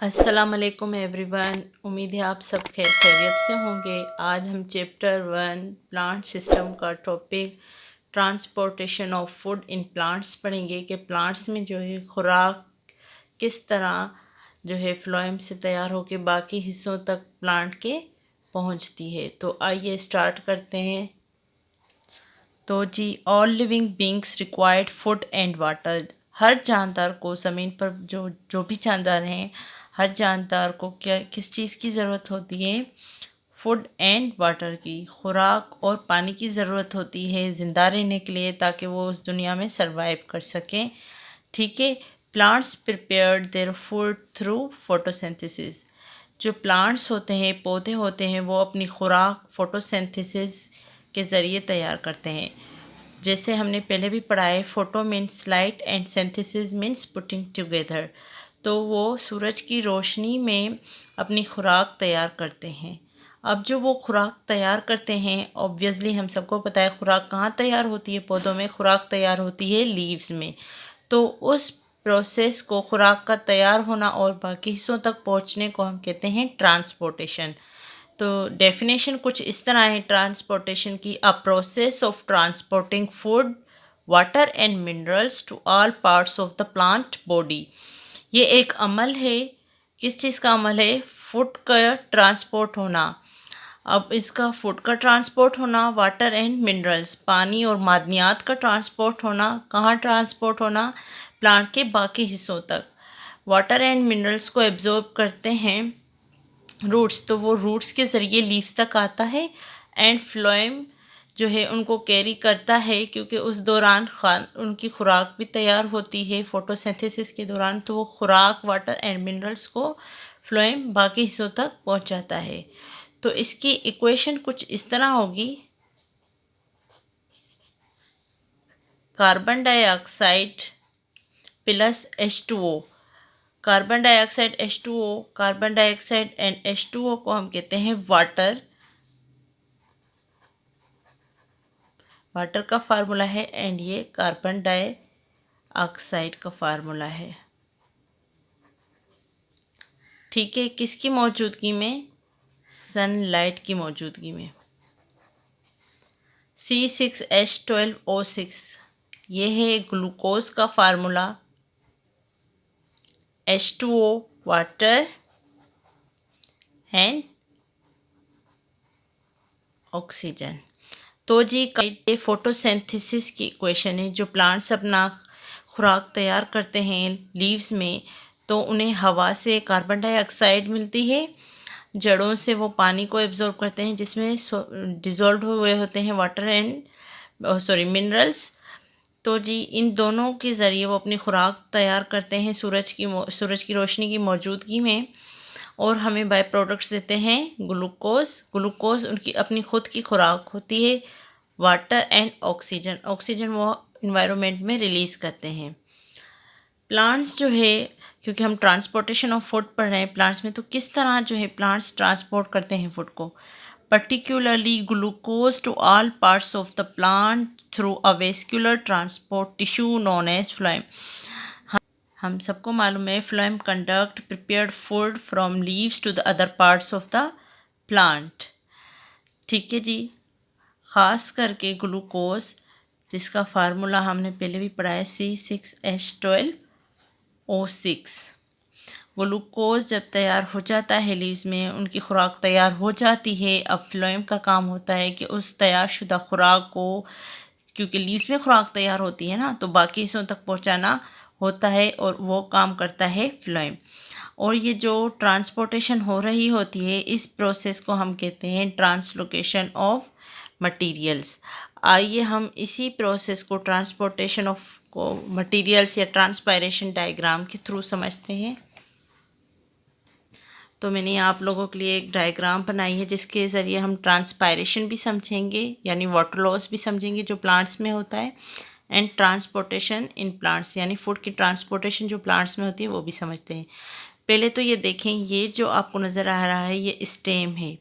अस्सलामुअलैकुम एवरीवन। उम्मीद है आप सब खैरियत से होंगे। आज हम चैप्टर 1 प्लांट सिस्टम का topic transportation of food in plants पढ़ेंगे कि प्लांट्स में जो है खुराक किस तरह जो है फ्लोएम से तैयार होकर बाकी हिस्सों तक प्लांट के पहुंचती है। तो आइए स्टार्ट करते हैं। तो जी, all living beings required food and water. हर जानदार को ज़मीन पर जो जो भी जानदार हैं, हर जानदार को क्या किस चीज़ की ज़रूरत होती है? फूड एंड वाटर की, खुराक और पानी की ज़रूरत होती है ज़िंदा रहने के लिए, ताकि वो उस दुनिया में सरवाइव कर सकें। ठीक है। Plants prepared their food through photosynthesis. जो प्लांट्स होते हैं, पौधे होते हैं, वो अपनी खुराक फोटोसिंथेसिस के ज़रिए तैयार करते हैं। जैसे हमने पहले भी पढ़ा है, photo means light and synthesis means putting together. तो वो सूरज की रोशनी में अपनी खुराक तैयार करते हैं। अब जो वो खुराक तैयार करते हैं, ऑब्वियसली हम सबको पता है खुराक कहाँ तैयार होती है। पौधों में खुराक तैयार होती है लीव्स में। तो उस प्रोसेस को, खुराक का तैयार होना और बाकी हिस्सों तक पहुँचने को हम कहते हैं ट्रांसपोर्टेशन। तो डेफिनेशन कुछ इस तरह है ट्रांसपोर्टेशन की: a process of transporting food, water and minerals to all parts of the plant body. ये एक अमल है। किस चीज़ का अमल है? फूड का ट्रांसपोर्ट होना। अब इसका फूड का ट्रांसपोर्ट होना, वाटर एंड मिनरल्स, पानी और मादनियात का ट्रांसपोर्ट होना। कहाँ ट्रांसपोर्ट होना? प्लांट के बाकी हिस्सों तक। वाटर एंड मिनरल्स को एब्जॉर्ब करते हैं रूट्स, तो वो रूट्स के ज़रिए लीव्स तक आता है। एंड फ्लोएम जो है उनको कैरी करता है, क्योंकि उस दौरान उनकी खुराक भी तैयार होती है फोटोसिंथेसिस के दौरान। तो वो खुराक, वाटर एंड मिनरल्स को फ्लोएम बाकी हिस्सों तक पहुंचाता है। तो इसकी इक्वेशन कुछ इस तरह होगी: carbon dioxide plus H2O। Carbon dioxide H2O, carbon dioxide and H2O को हम कहते हैं वाटर। वाटर का फार्मूला है, एंड ये कार्बन डाइऑक्साइड का फार्मूला है। ठीक है। किसकी मौजूदगी में? सनलाइट की मौजूदगी में। C6H12O6 ये है ग्लूकोज का formula. H2O water and oxygen. तो जी, ये फोटोसिंथेसिस की इक्वेशन है। जो प्लांट्स अपना खुराक तैयार करते हैं लीव्स में, तो उन्हें हवा से कार्बन डाइऑक्साइड मिलती है, जड़ों से वो पानी को एब्जॉर्ब करते हैं जिसमें डिज़ोल्व हुए होते हैं वाटर एंड मिनरल्स। तो जी, इन दोनों के ज़रिए वो अपनी खुराक तैयार करते हैं सूरज की रोशनी की मौजूदगी में, और हमें बाय प्रोडक्ट्स देते हैं ग्लूकोज उनकी अपनी खुद की खुराक होती है। वाटर एंड ऑक्सीजन वो इन्वायरमेंट में रिलीज़ करते हैं। प्लांट्स जो है, क्योंकि हम ट्रांसपोर्टेशन ऑफ फूड पढ़ रहे हैं प्लांट्स में, तो किस तरह जो है प्लांट्स ट्रांसपोर्ट करते हैं फूड को? Particularly glucose to all parts of the plant through a vascular transport tissue known as phloem. हम सबको मालूम है phloem conduct prepared food from leaves to the other parts of the plant. ठीक है जी। ख़ास करके ग्लूकोज, जिसका फार्मूला हमने पहले भी पढ़ा है, C6H12O6। ग्लूकोज जब तैयार हो जाता है लीव्स में, उनकी खुराक तैयार हो जाती है। अब फ्लोएम का काम होता है कि उस तैयारशुदा खुराक को, क्योंकि लीव्स में खुराक तैयार होती है ना, तो बाकी हिस्सों तक पहुंचाना होता है, और वो काम करता है फ्लोएम। और ये जो ट्रांसपोर्टेशन हो रही होती है, इस प्रोसेस को हम कहते हैं ट्रांसलोकेशन ऑफ मटीरियल्स। आइए हम इसी प्रोसेस को, ट्रांसपोर्टेशन ऑफ को मटीरियल्स या ट्रांसपायरेशन डायग्राम के थ्रू समझते हैं। तो मैंने आप लोगों के लिए एक डायग्राम बनाई है, जिसके ज़रिए हम ट्रांसपायरेशन भी समझेंगे, यानी वाटर लॉस भी समझेंगे जो प्लांट्स में होता है, एंड ट्रांसपोर्टेशन इन प्लांट्स, यानी फूड की ट्रांसपोर्टेशन जो प्लांट्स में होती है वो भी समझते हैं। पहले तो ये देखें, ये जो आपको नज़र आ रहा है ये स्टेम है,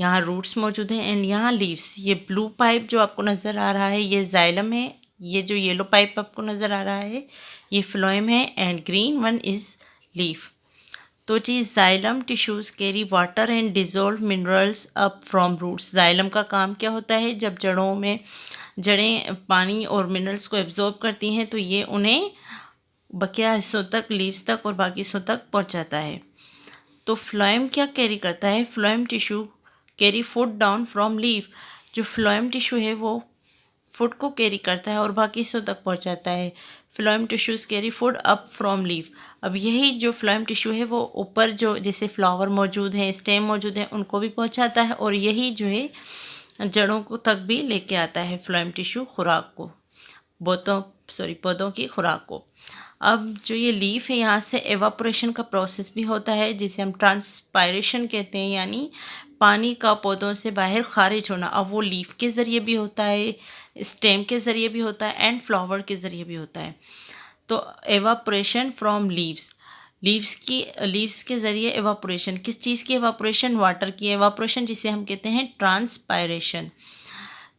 यहाँ रूट्स मौजूद हैं, एंड यहाँ लीव्स। ये ब्लू पाइप जो आपको नज़र आ रहा है ये जाइलम है। ये जो येलो पाइप आपको नज़र आ रहा है ये फ्लोएम है, and green one is leaf. तो जी xylem tissues carry water and dissolve minerals up from roots. Xylem का काम क्या होता है, जब जड़ें पानी और मिनरल्स को एब्जॉर्ब करती हैं तो ये उन्हें बकिया हिस्सों तक, लीव्स तक और बाकी हिस्सों तक पहुंचाता है। तो फ्लोएम क्या कैरी करता है, phloem tissue carry food down from leaf. जो फ्लोएम टिश्यू है वो फूड को कैरी करता है और बाकी हिस्सों तक पहुंचाता है। Phloem tissues carry food up from leaf. अब यही जो फ्लोएम टिश्यू है वो ऊपर जो जैसे फ्लावर मौजूद हैं, स्टेम मौजूद है, उनको भी पहुंचाता है और यही जो है जड़ों को तक भी लेके आता है फ्लोएम टिश्यू खुराक को, पौधों की खुराक को। अब जो ये लीफ है यहाँ से एवापोरेशन का प्रोसेस भी होता है जिसे हम ट्रांसपायरेशन कहते हैं, यानी पानी का पौधों से बाहर खारिज होना। अब वो लीफ के ज़रिए भी होता है, स्टेम के ज़रिए भी होता है एंड फ्लावर के ज़रिए भी होता है। तो एवापोरेशन फ्रॉम लीव्स के ज़रिए एवापोरेशन, किस चीज़ की एवापोरेशन, वाटर की एवापोरेशन, जिसे हम कहते हैं ट्रांसपायरेशन।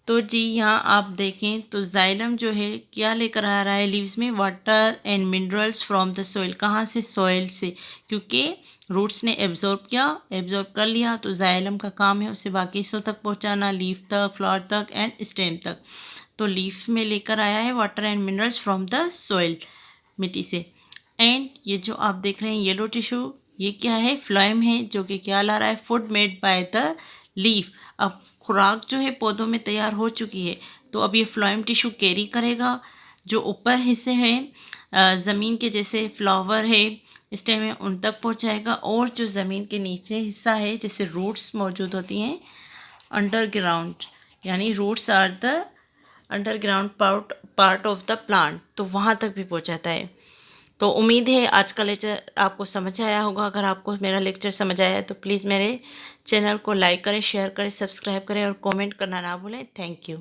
तो जी यहाँ आप देखें तो जाइलम जो है क्या लेकर आ रहा है लीव्स में, water and minerals from the soil. कहाँ से, सॉइल से, क्योंकि रूट्स ने एब्जॉर्ब कर लिया। तो जाइलम का काम है उसे बाकी हिस्सों तक पहुँचाना, लीफ तक, फ्लावर तक एंड स्टेम तक। तो लीफ में लेकर आया है water and minerals from the soil, मिट्टी से। एंड ये जो आप देख रहे हैं येलो टिश्यू, ये क्या है, फ्लोएम है, जो कि क्या ला रहा है, food made by the leaf. अब खुराक जो है पौधों में तैयार हो चुकी है, तो अब ये फ्लोएम टिश्यू कैरी करेगा, जो ऊपर हिस्से हैं ज़मीन के, जैसे फ्लावर है, स्टेम है, उन तक पहुंचाएगा। और जो ज़मीन के नीचे हिस्सा है, जैसे रूट्स मौजूद होती हैं अंडरग्राउंड, यानी roots are the underground part of the plant, तो वहाँ तक भी पहुँचाता है। तो उम्मीद है आज का लेक्चर आपको समझ आया होगा। अगर आपको मेरा लेक्चर समझ आया है तो प्लीज़ मेरे चैनल को लाइक करें, शेयर करें, सब्सक्राइब करें और कमेंट करना ना भूलें। Thank you.